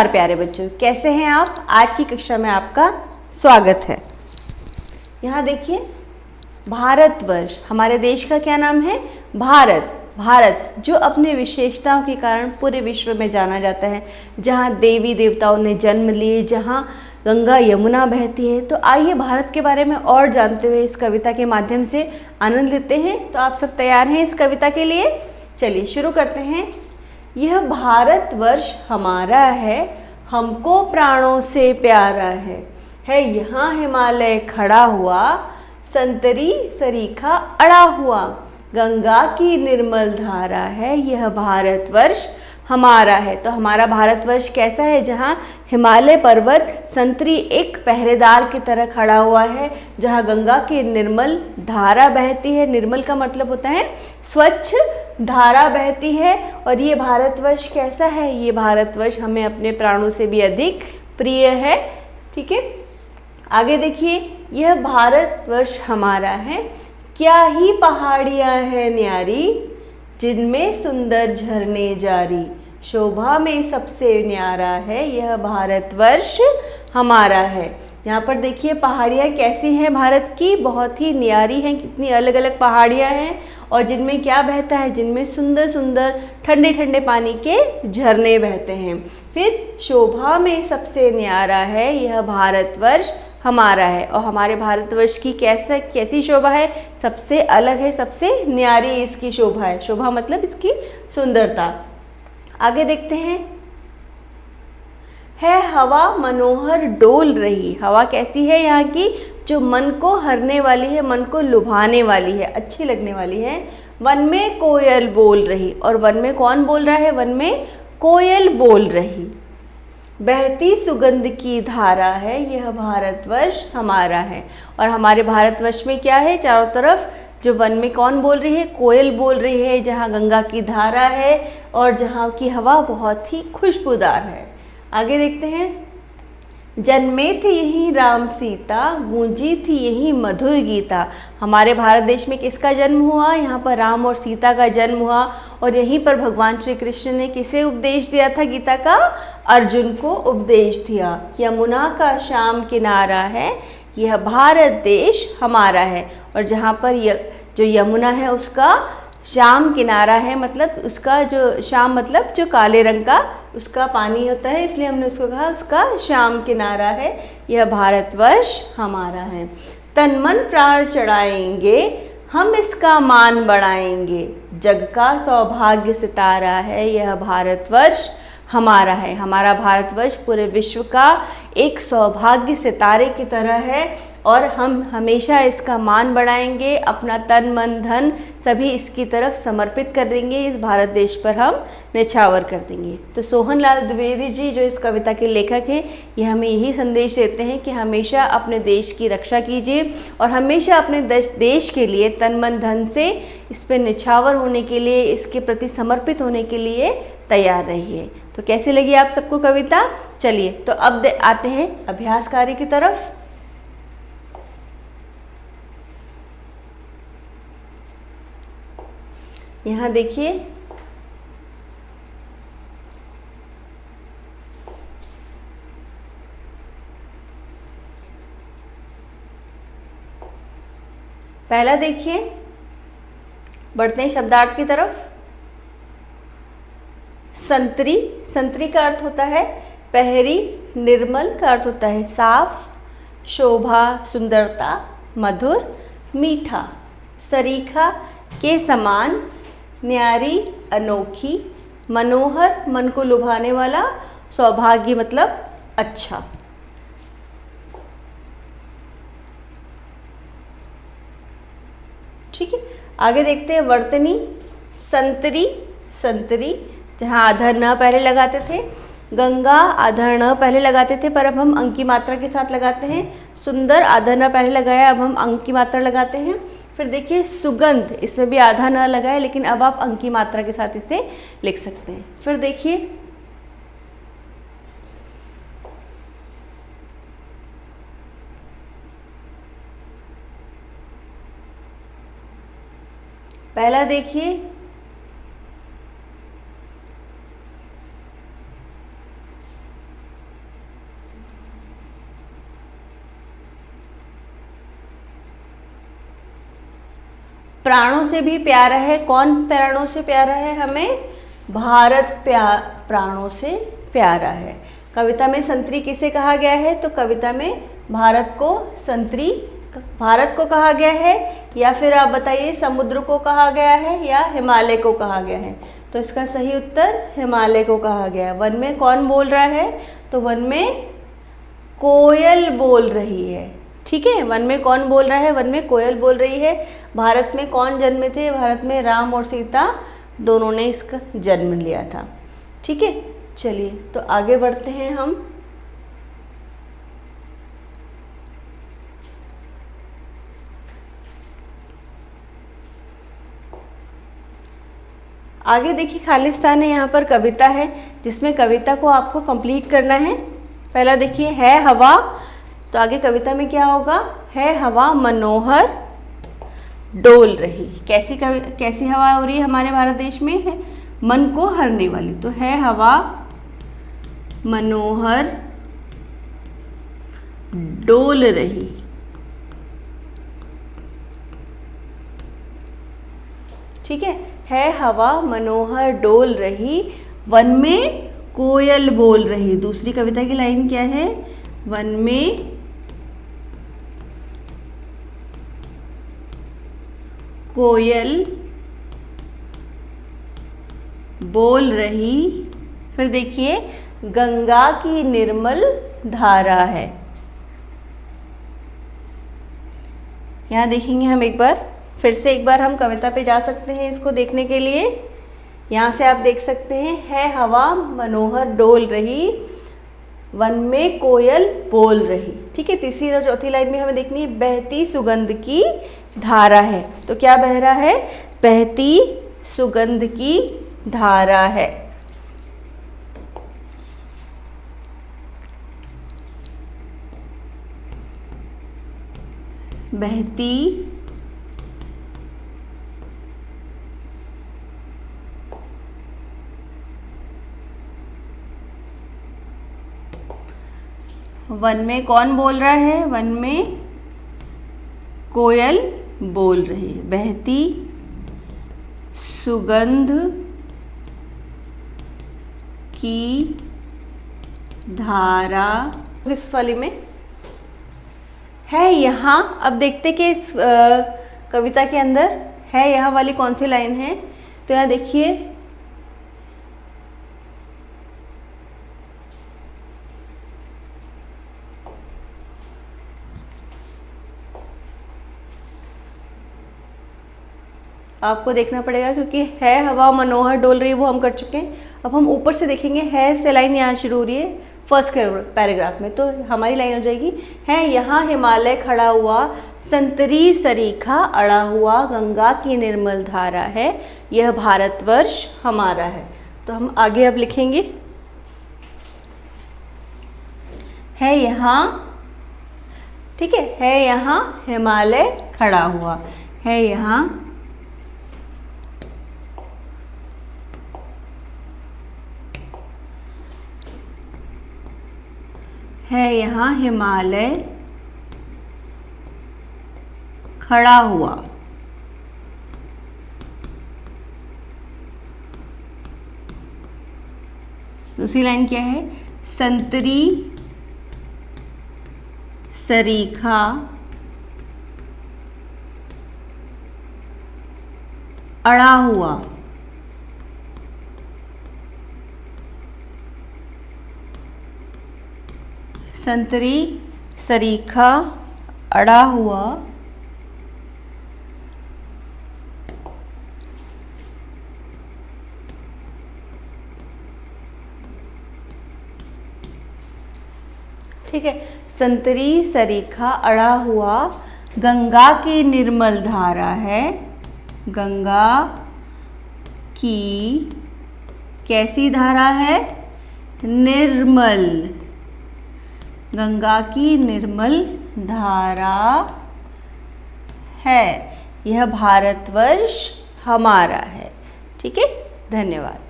प्यारे बच्चों, कैसे हैं आप। आज की कक्षा में आपका स्वागत है। यहाँ देखिए, भारतवर्ष, हमारे देश का क्या नाम है? भारत। भारत जो अपनी विशेषताओं के कारण पूरे विश्व में जाना जाता है, जहाँ देवी देवताओं ने जन्म लिए, जहाँ गंगा यमुना बहती है। तो आइए भारत के बारे में और जानते हुए इस कविता के माध्यम से आनंद लेते हैं। तो आप सब तैयार हैं इस कविता के लिए? चलिए शुरू करते हैं। यह भारतवर्ष हमारा है, हमको प्राणों से प्यारा है यहाँ हिमालय खड़ा हुआ, संतरी सरीखा अड़ा हुआ, गंगा की निर्मल धारा है, यह भारतवर्ष हमारा है। तो हमारा भारतवर्ष कैसा है? जहाँ हिमालय पर्वत संतरी एक पहरेदार की तरह खड़ा हुआ है, जहाँ गंगा की निर्मल धारा बहती है। निर्मल का मतलब होता है स्वच्छ धारा बहती है। और ये भारतवर्ष कैसा है? ये भारतवर्ष हमें अपने प्राणों से भी अधिक प्रिय है। ठीक है, आगे देखिए, यह भारतवर्ष हमारा है, क्या ही पहाड़ियाँ हैं न्यारी, जिनमें सुंदर झरने जारी, शोभा में सबसे न्यारा है, यह भारतवर्ष हमारा है। यहाँ पर देखिए पहाड़ियाँ कैसी हैं भारत की? बहुत ही न्यारी हैं। कितनी अलग अलग पहाड़ियाँ हैं और जिनमें क्या बहता है? जिनमें सुंदर सुंदर ठंडे ठंडे पानी के झरने बहते हैं। फिर शोभा में सबसे न्यारा है, यह भारतवर्ष हमारा है। और हमारे भारतवर्ष की कैसी शोभा है? सबसे अलग है, सबसे न्यारी इसकी शोभा है। शोभा मतलब इसकी सुंदरता। आगे देखते हैं, है हवा मनोहर डोल रही। हवा कैसी है यहाँ की? जो मन को हरने वाली है, मन को लुभाने वाली है, अच्छी लगने वाली है। वन में कोयल बोल रही। और वन में कौन बोल रहा है? वन में कोयल बोल रही। बहती सुगंध की धारा है, यह भारतवर्ष हमारा है। और हमारे भारतवर्ष में क्या है? चारों तरफ जो वन में कौन बोल रही है? कोयल बोल रही है। जहाँ गंगा की धारा है और जहाँ की हवा बहुत ही खुशबूदार है। आगे देखते हैं, जन्मे थे यहीं राम सीता, गूंजी थी यहीं मधुर गीता। हमारे भारत देश में किसका जन्म हुआ? यहाँ पर राम और सीता का जन्म हुआ। और यहीं पर भगवान श्री कृष्ण ने किसे उपदेश दिया था? गीता का अर्जुन को उपदेश दिया। यमुना का श्याम किनारा है, यह भारत देश हमारा है। और जहाँ पर जो यमुना है उसका श्याम किनारा है, मतलब उसका जो श्याम मतलब जो काले रंग का उसका पानी होता है, इसलिए हमने उसको कहा उसका श्याम किनारा है। यह भारतवर्ष हमारा है। तन मन प्राण चढ़ाएंगे, हम इसका मान बढ़ाएंगे, जग का सौभाग्य सितारा है, यह भारतवर्ष हमारा है। हमारा भारतवर्ष पूरे विश्व का एक सौभाग्य सितारे की तरह है और हम हमेशा इसका मान बढ़ाएंगे, अपना तन मन धन सभी इसकी तरफ समर्पित कर देंगे, इस भारत देश पर हम न्यौछावर कर देंगे। तो सोहन लाल द्विवेदी जी जो इस कविता के लेखक हैं, ये हमें यही संदेश देते हैं कि हमेशा अपने देश की रक्षा कीजिए और हमेशा अपने देश के लिए तन मन धन से इस पर न्यौछावर होने के लिए, इसके प्रति समर्पित होने के लिए तैयार रहिए। तो कैसी लगी आप सबको कविता? चलिए तो अब आते हैं अभ्यास कार्य की तरफ। यहाँ देखिए, पहला देखिए, बढ़ते हैं शब्दार्थ की तरफ। संतरी, संतरी का अर्थ होता है पहरी। निर्मल का अर्थ होता है साफ। शोभा सुंदरता, मधुर मीठा। सरीखा के समान, न्यारी अनोखी। मनोहर मन को लुभाने वाला। सौभाग्य मतलब अच्छा। ठीक है, आगे देखते हैं वर्तनी। संतरी, संतरी जहाँ आधर न पहले लगाते थे। गंगा आधर न पहले लगाते थे, पर अब हम अंक की मात्रा के साथ लगाते हैं। सुंदर आधर न पहले लगाया, अब हम अंक की मात्रा लगाते हैं। फिर देखिए सुगंध, इसमें भी आधा न लगा है, लेकिन अब आप अंक की मात्रा के साथ इसे लिख सकते हैं। फिर देखिए पहला देखिए प्राणों से भी प्यारा है। कौन प्राणों से प्यारा है हमें? भारत प्राणों से प्यारा है। कविता में संतरी किसे कहा गया है? तो कविता में भारत को संतरी, भारत को कहा गया है, या फिर आप बताइए समुद्र को कहा गया है या हिमालय को कहा गया है? तो इसका सही उत्तर हिमालय को कहा गया है। वन में कौन बोल रहा है? तो वन में कोयल बोल रही है। ठीक है, वन में कौन बोल रहा है? वन में कोयल बोल रही है। भारत में कौन जन्मे थे? भारत में राम और सीता दोनों ने इसका जन्म लिया था। ठीक है, चलिए तो आगे बढ़ते हैं हम। आगे देखिए खालिस्तान है, यहाँ पर कविता है जिसमें कविता को आपको कंप्लीट करना है। पहला देखिए है हवा, तो आगे कविता में क्या होगा? है हवा मनोहर डोल रही। कैसी हवा हो रही है हमारे भारत देश में? है मन को हरने वाली। तो है हवा मनोहर डोल रही। ठीक है हवा मनोहर डोल रही, वन में कोयल बोल रही। दूसरी कविता की लाइन क्या है? वन में कोयल बोल रही। फिर देखिए गंगा की निर्मल धारा है। यहाँ देखेंगे हम एक बार, फिर से एक बार हम कविता पे जा सकते हैं इसको देखने के लिए। यहाँ से आप देख सकते हैं है हवा मनोहर डोल रही, वन में कोयल बोल रही। ठीक है, तीसरी और चौथी लाइन में हमें देखनी है बहती सुगंध की धारा है। तो क्या बह रहा है? बहती सुगंध की धारा है। बहती वन में कौन बोल रहा है? वन में कोयल बोल रही है। बहती सुगंध की धारा। इस वाली में है यहाँ। अब देखते कि इस कविता के अंदर है यहाँ वाली कौन सी लाइन है? तो यहाँ देखिए आपको देखना पड़ेगा क्योंकि है हवा मनोहर डोल रही है वो हम कर चुके हैं। अब हम ऊपर से देखेंगे, है से लाइन यहाँ शुरू हो रही है फर्स्ट पैराग्राफ में। तो हमारी लाइन हो जाएगी है यहाँ हिमालय खड़ा हुआ, संतरी सरीखा अड़ा हुआ, गंगा की निर्मल धारा है, यह भारतवर्ष हमारा है। तो हम आगे अब लिखेंगे है यहाँ। ठीक है यहाँ हिमालय खड़ा हुआ, है यहाँ हिमालय खड़ा हुआ। दूसरी लाइन क्या है? संतरी सरीखा अड़ा हुआ। संतरी सरीखा अड़ा हुआ, ठीक है। संतरी सरीखा अड़ा हुआ, गंगा की निर्मल धारा है, गंगा की कैसी धारा है? निर्मल, गंगा की निर्मल धारा है, यह भारतवर्ष हमारा है। ठीक है, धन्यवाद।